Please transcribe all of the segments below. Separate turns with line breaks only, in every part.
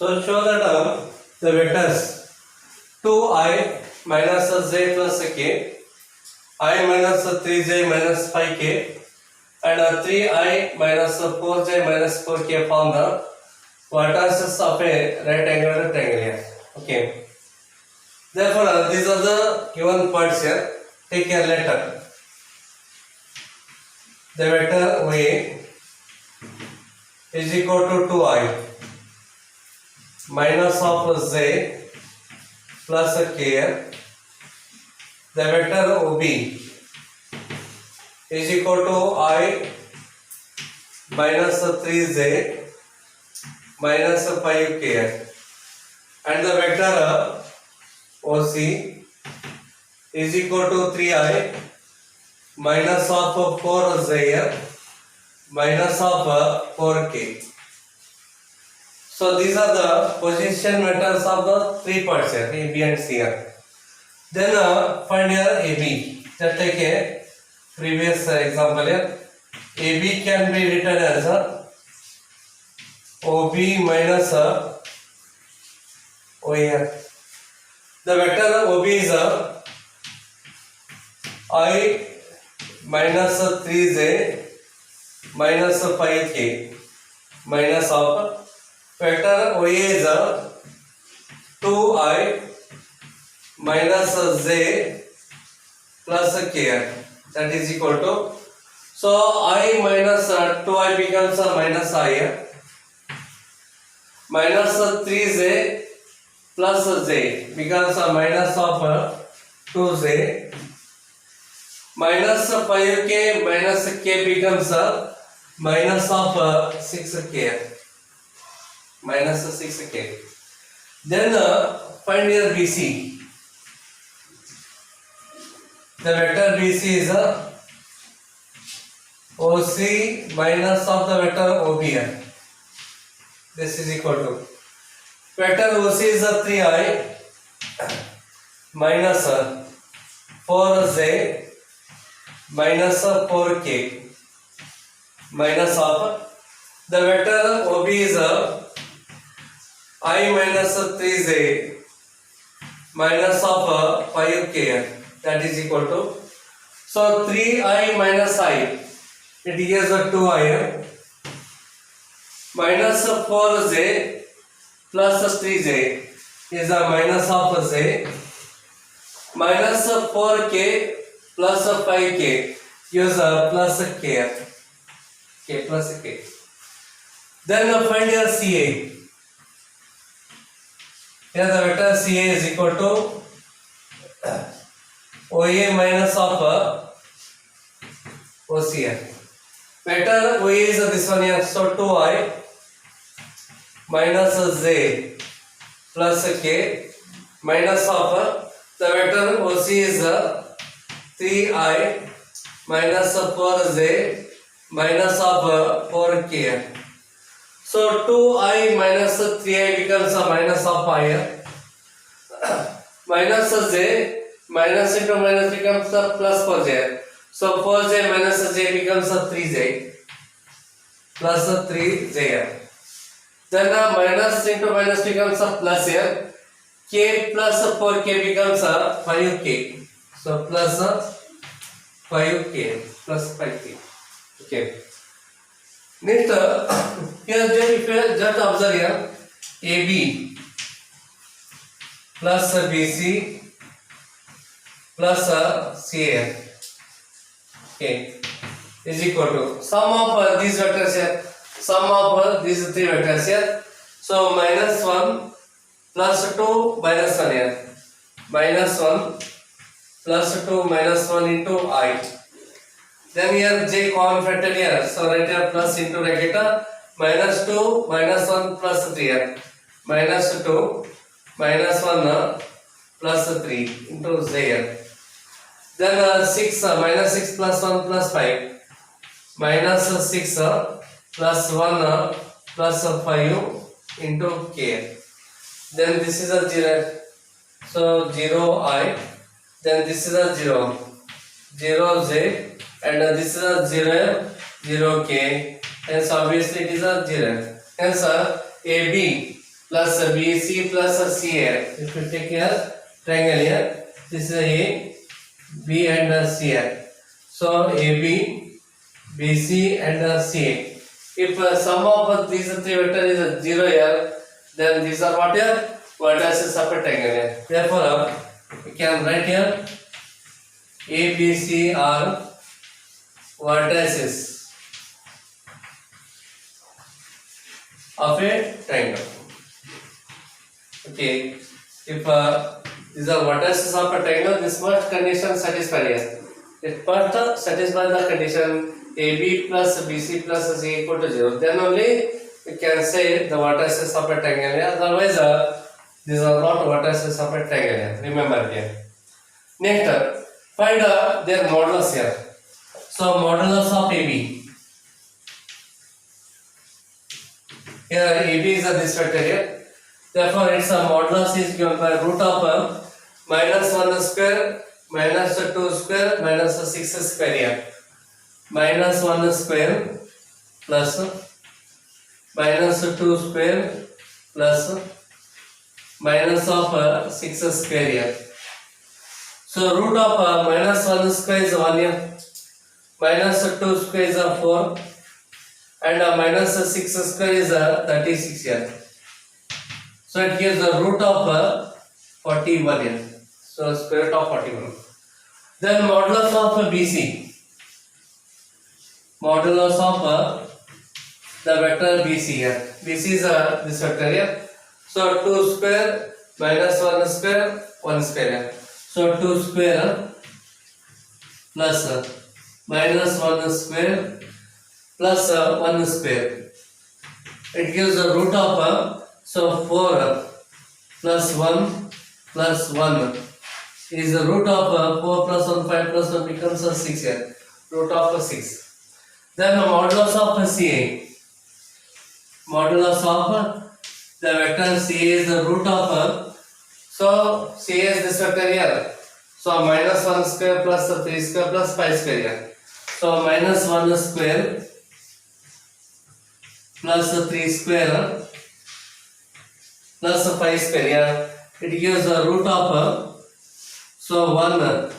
So show that the vectors 2I minus j plus k, I minus 3j minus 5k, and 3I minus 4j minus 4k form the vertices of a right angle rectangle here. Okay. Therefore, these are the given points here. Take a letter. The vector y is equal to 2I minus of j plus k. The vector OB is equal to I minus 3j minus 5k, and the vector OC is equal to 3I minus of 4j minus of 4k. So these are the position vectors of the 3 points here, A, B and C here. Then find here AB. Just take a previous example here. AB can be written as OB minus O here. The vector OB is I minus 3j minus 5k minus of vector OA is 2I minus j plus k, that is equal to, so I minus 2I becomes minus I, minus 3j plus j becomes minus of 2j, minus 5k minus k becomes minus of 6k, minus 6k. Then find your BC. The vector BC is OC minus of the vector OB. This is equal to, vector OC is 3I minus 4j minus 4k minus of the vector OB is I minus 3j minus of 5k, that is equal to, so 3I minus I, it gives 2I minus 4j plus 3j is a minus of j minus 4k plus 5k gives a plus k, k plus k. Then find your CA. Here the vector CA is equal to OA minus of OC. Vector OA is this one here, so 2I minus j plus k minus of the vector OC is 3I minus 4j minus of 4k. So 2I minus 3I becomes a minus of I, minus j minus into minus becomes a plus 4j. So 4j minus j becomes a 3j plus 3j. Then minus into minus becomes a plus here. K plus 4k becomes a 5k. So plus 5k plus 5k. Okay. Next, here if you just observe here, AB plus BC plus CA, okay, is equal to sum of these vectors here, sum of these three vectors here. So minus 1 plus 2 minus 1 here, minus 1 plus 2 minus 1 into I. Then here j common factor here, so write here plus into bracket minus 2 minus 1 plus 3 here, minus 2 minus 1 plus 3 into j here. Then 6 minus 6 plus 1 plus 5, minus 6 plus 1 plus 5 into k. Then this is a 0, so 0I, then this is a 0, 0j, and this is a 0, 0k, hence obviously it is a 0. Hence AB plus BC plus CA. If you take here triangle here, this is A, B and C here. So AB, BC and CA. If sum of these three vectors is 0 here, then these are what here? Vertices of a triangle here. Therefore, we can write here A, B, C are vertices of a triangle. Okay, if these are vertices of a triangle, this first condition satisfied here. It first satisfy the condition AB plus BC plus C equal to 0. Then only we can say the vertices of a triangle here. Otherwise, these are not vertices of a triangle here. Remember here. Next, find their modulus here. So modulus of AB. Here AB is this vector here. Therefore, its modulus is given by root of minus 1 square, minus 2 square, minus 6 square here. Minus 1 square plus minus 2 square plus minus of 6 square here. So root of minus 1 square is 1 here, minus 2 square is 4 and minus 6 square is 36 here. So it gives the root of 41 here. So square root of 41. Then modulus of BC. Modulus of the vector BC here. BC is this vector here. So 2 square minus 1 square, 1 square here. So 2 square plus minus 1 square plus 1 square. It gives the root of so 4 plus 1 plus 1 is the root of 4 plus 1, 5 plus 1 becomes 6 here. Root of 6. Then the modulus of CA. Modulus of the vector CA is the root of so CA is this vector here. So minus 1 square plus 3 square plus 5 square here. So minus 1 square plus 3 square plus 5 square here. It gives the root of so 1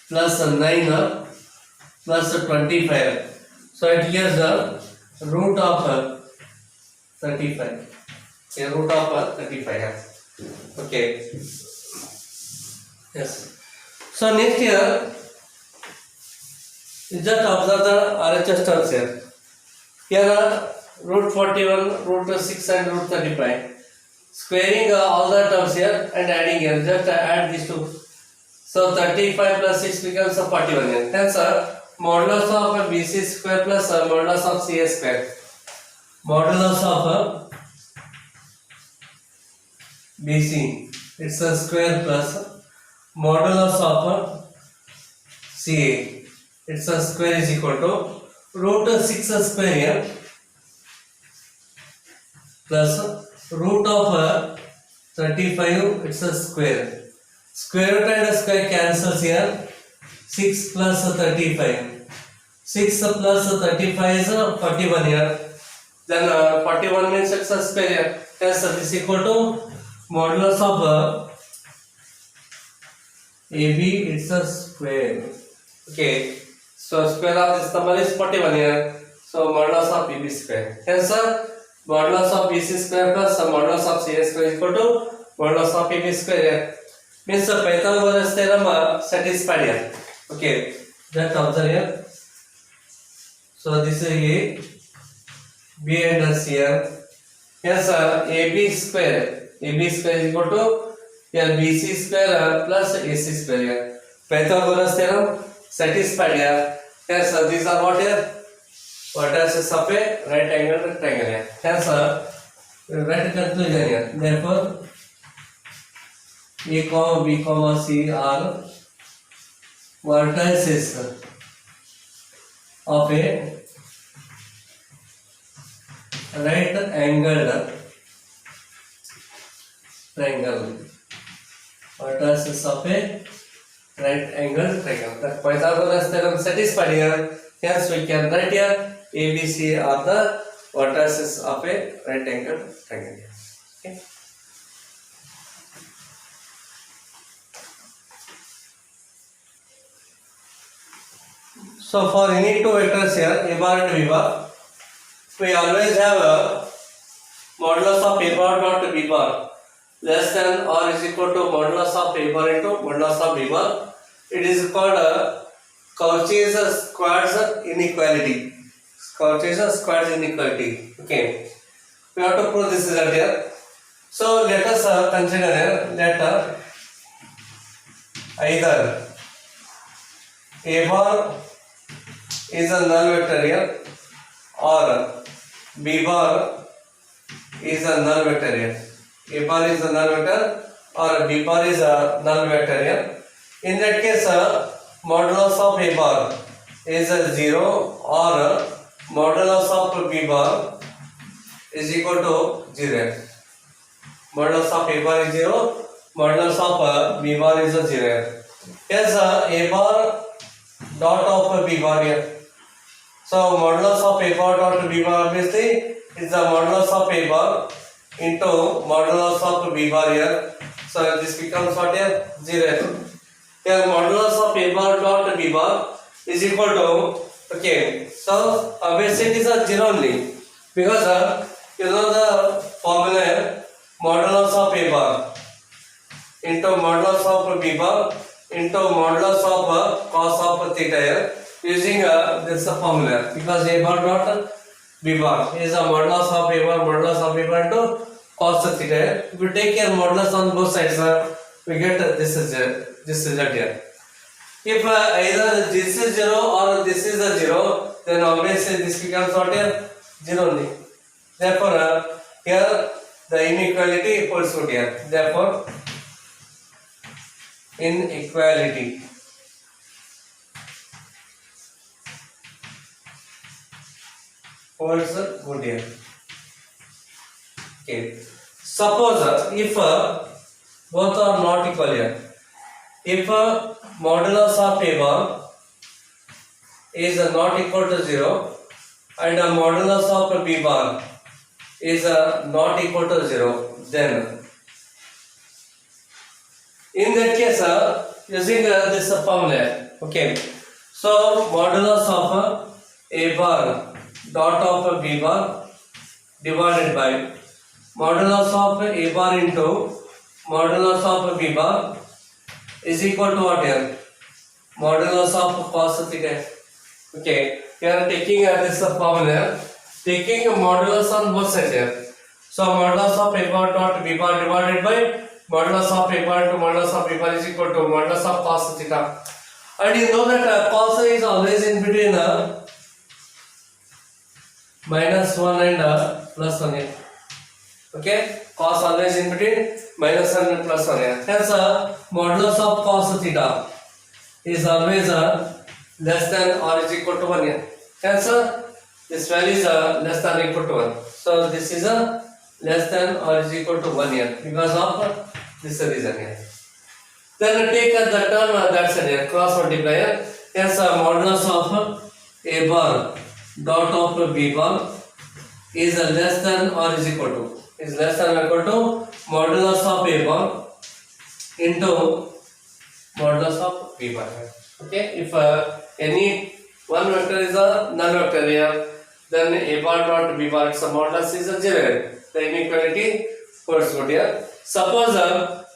plus 9 plus 25. So it gives the root of 35. Okay, root of 35 here. Okay. Yes. So next here, just observe the RHS terms here. Here are root 41, root 6 and root 35. Squaring all the terms here and adding here. Just add these two. So 35 plus 6 becomes 41 here. Hence modulus of BC square plus modulus of CA square. Modulus of BC, it's a square plus modulus of CA, it's a square is equal to root 6 square here plus root of 35, it's a square. Square root and square cancels here. 6 plus 35. 6 plus 35 is 41 here. Then 41 means it's a square here. Hence this is equal to modulus of AB, it's a square. Okay. So square of this number is 41 here. So modulus of AB square. Hence modulus of BC square plus modulus of CA square is equal to modulus of AB square here. Means Pythagoras theorem satisfied here. Okay, just observe here. So this is A, B and C here. Yes, AB square is equal to here BC square plus AC square here. Pythagoras theorem satisfied here. Yes, these are what here? Vertices of a right angle triangle here. Hence, right conclusion here. Therefore, A, B, C are vertices of a right angled triangle. Vertices of a right angled triangle. The Pythagoras theorem satisfied here. Hence we can write here ABC are the vertices of a right angled triangle. Okay. So for any two vectors here, A bar and B bar, we always have a modulus of A bar dot B bar less than or is equal to modulus of A bar into modulus of B bar. It is called Cauchy's squares inequality. Cauchy's squares inequality. Okay. We have to prove this result here. So let us consider here that either A bar is a null vector here or B bar is a null vector here. A bar is a null vector or B bar is a null vector here. In that case, modulus of A bar is a 0 or modulus of B bar is equal to 0. Modulus of A bar is 0, modulus of B bar is a 0. Yes, A bar dot of B bar here. So modulus of A bar dot B bar obviously is the modulus of A bar into modulus of B bar here. So this becomes what here? 0. Here modulus of A bar dot B bar is equal to, okay, so obviously it is a 0 only because you know the formula here, modulus of A bar into modulus of B bar into modulus of cos of theta here using this formula, because A bar dot B bar is a modulus of B bar into cos of theta. If we take here modulus on both sides, we get this result here. If either this is 0 or this is a 0, then obviously this becomes what here? 0 only. Therefore, here the inequality holds good here. Therefore, inequality holds good here. Okay. Suppose if both are not equal here, if modulus of A bar is not equal to 0 and modulus of B bar is not equal to 0, then in that case using this formula, okay, so modulus of A bar dot of B bar divided by modulus of A bar into modulus of B bar is equal to what here? Modulus of cos theta. Okay, we are taking this formula, taking a modulus on both sides here. So modulus of A bar dot B bar divided by modulus of A bar into modulus of B bar is equal to modulus of cos theta. And you know that cos is always in between minus 1 and plus 1 here. Okay, cos always in between minus 1 and plus 1 here. Hence, modulus of cos theta is always less than or is equal to 1 here. Hence, this value is less than or equal to 1. So, this is less than or is equal to 1 here because of this reason here. Then take the term that's here, cross multiply here. Hence, modulus of A bar dot of B bar is less than or is equal to modulus of A bar into modulus of B bar. Okay, if any one vector is a null vector here, then A bar dot B bar its modulus is a 0. The inequality holds good here. Suppose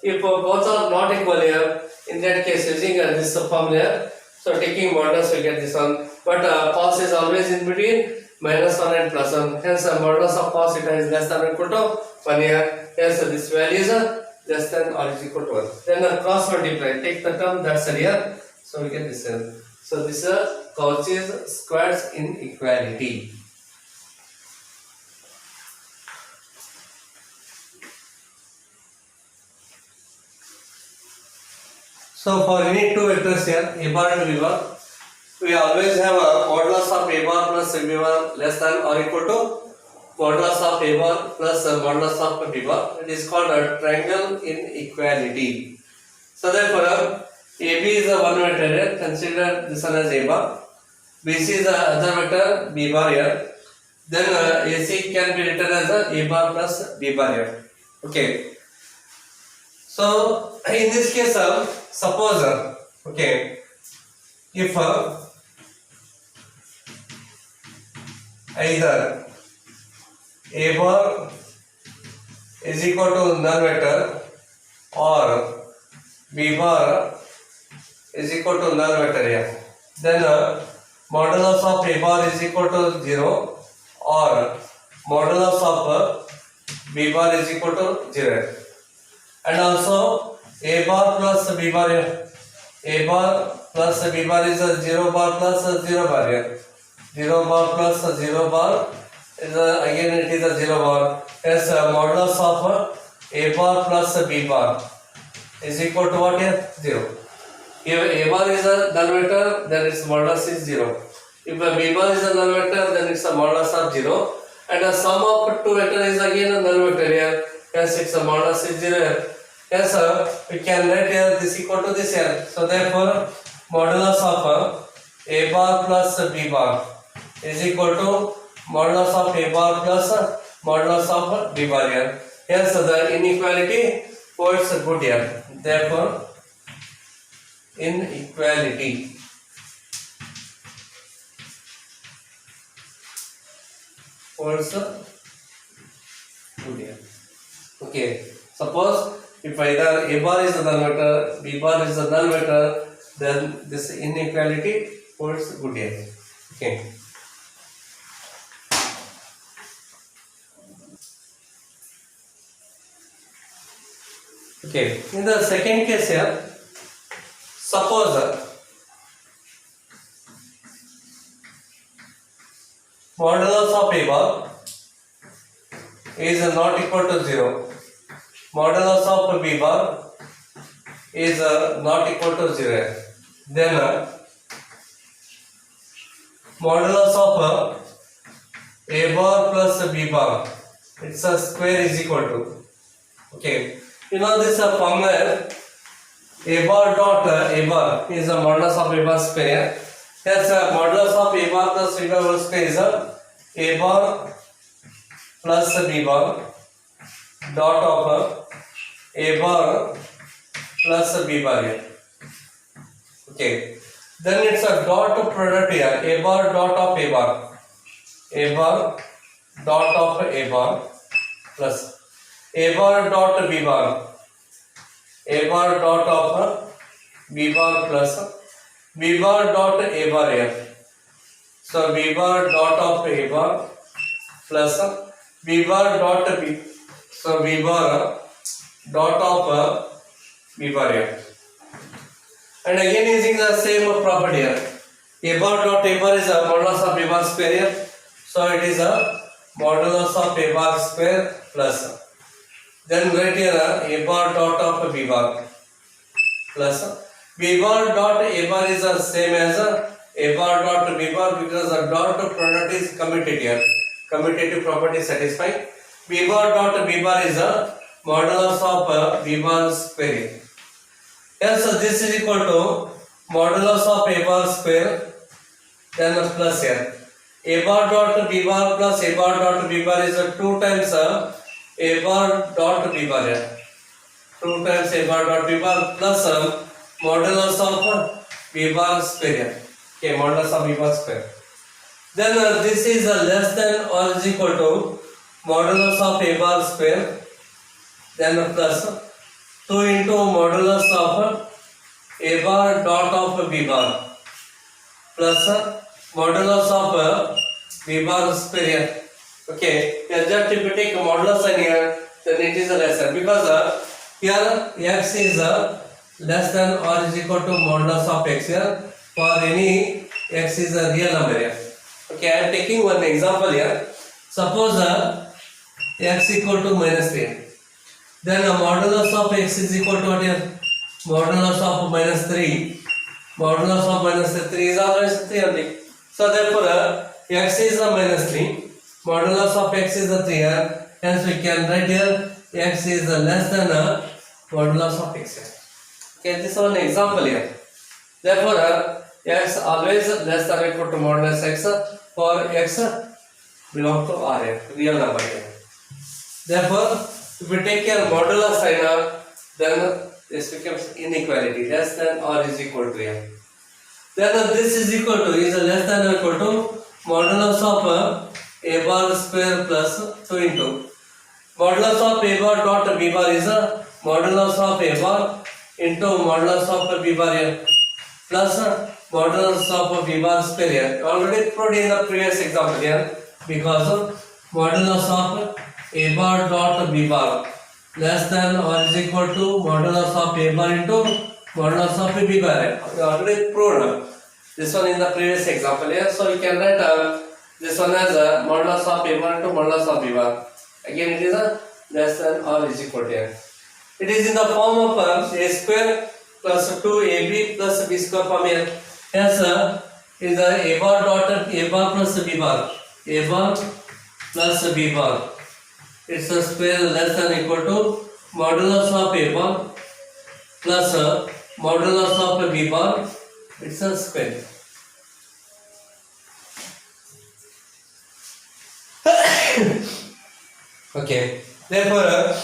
if both are not equal here, in that case using this formula, so taking modulus we get this one. But cos is always in between minus 1 and plus 1. Hence, modulus of cos theta is less than or equal to 1 here. Hence, this value is less than or is equal to 1. Then cross multiply. Take the term that's here. So we get this. So this is Cauchy's squares inequality. So for any two vectors here, A bar and B bar, we always have a modulus of A bar plus B bar less than or equal to modulus of A bar plus modulus of B bar. It is called a triangle inequality. So therefore, AB is a one vector here. Consider this one as A bar. BC is the other vector B bar here. Then AC can be written as A bar plus B bar here. Okay. So in this case, suppose okay, if either a bar is equal to null vector or b bar is equal to null vector here, then modulus of a bar is equal to 0 or modulus of b bar is equal to 0, and also a bar plus b bar, a bar plus b bar is a 0 bar plus 0 bar here, 0 bar plus 0 bar is again it is a 0 bar. Yes, modulus of a bar plus b bar is equal to what here? 0. If a bar is a null vector, then its modulus is 0. If a b bar is a null vector, then it's a modulus of 0. And the sum of two vector is again a null vector here. Yes, its a modulus is 0. Yes, we can write here this equal to this here. So therefore, modulus of a bar plus b bar is equal to modulus of a bar plus modulus of b bar here. Yes, the inequality holds good here. Therefore, inequality holds good here. Okay. Suppose if either a bar is a null vector, b bar is a null vector, then this inequality holds good here. Okay. Okay. In the second case here, suppose modulus of a bar is not equal to 0. Modulus of b bar is not equal to 0. Then modulus of a bar plus b bar, its a square is equal to. Okay. You know this formula, a bar dot a bar is a modulus of a bar square. Yes, modulus of a bar plus b bar whole square is a bar plus b bar dot of a bar plus b bar here. Okay. Then it's a dot product here, a bar dot of a bar, a bar dot of a bar plus a bar dot b bar, a bar dot of b bar plus b bar dot a bar here. So b bar dot of a bar plus b bar dot b. So b bar dot of b bar here. And again using the same property here. A bar dot a bar is a modulus of b bar square here. So it is a modulus of a bar square plus. Then write here a bar dot of b bar plus b bar dot a bar is the same as a bar dot b bar because the dot product is commuted here. Commutative property satisfied. B bar dot b bar is a modulus of b bar square. Yes, so this is equal to modulus of a bar square, then plus here. A bar dot b bar plus a bar dot b bar is 2 times a bar dot b bar here. 2 times a bar dot b bar plus modulus of b bar square here. Okay, modulus of b bar square. Then this is less than or is equal to modulus of a bar square, then plus 2 into modulus of a bar dot of b bar plus modulus of b bar square here. Okay, just if you take modulus in here, then it is lesser because here x is less than or is equal to modulus of x here. For any x is a real number here. Okay, I am taking one example here. Suppose x equal to minus 3. Then modulus of x is equal to what here? Modulus of minus 3. Modulus of minus 3 is always 3 only. So therefore x is a minus 3. Modulus of x is a 3 here. Hence we can write here x is less than modulus of x here. Okay, this is one example here. Therefore x always less than or equal to modulus x for x belong to R here, real number here. Therefore If we take care modulus sign, then this becomes inequality, less than or is equal to m. Then this is equal to is less than or equal to modulus of a bar square plus 2 into modulus of a bar dot b bar is a modulus of a bar into modulus of b bar plus modulus of b bar square here. Already proved in the previous example here, because modulus of a bar dot b bar less than or is equal to modulus of a bar into modulus of b bar. We already proved this one in the previous example here. So you can write this one as a modulus of a bar into modulus of b bar. Again it is a less than or is equal to here. It is in the form of a square plus 2ab plus b square form here. Hence is the a bar dot a bar plus b bar. A bar plus b bar. It's a square less than equal to modulus of a bar plus modulus of b bar. It's a square. Okay. Therefore,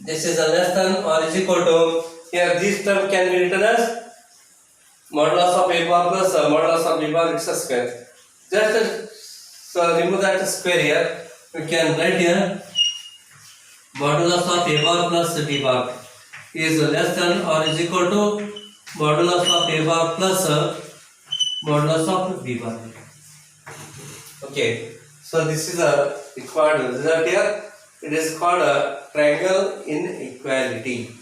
this is a less than or is equal to, here this term can be written as modulus of a bar plus modulus of b bar. It's a square. Just so remove that square here. We can write here modulus of a bar plus b bar is less than or is equal to modulus of a bar plus modulus of b bar. Okay, so this is a required result here. It is called a triangle inequality.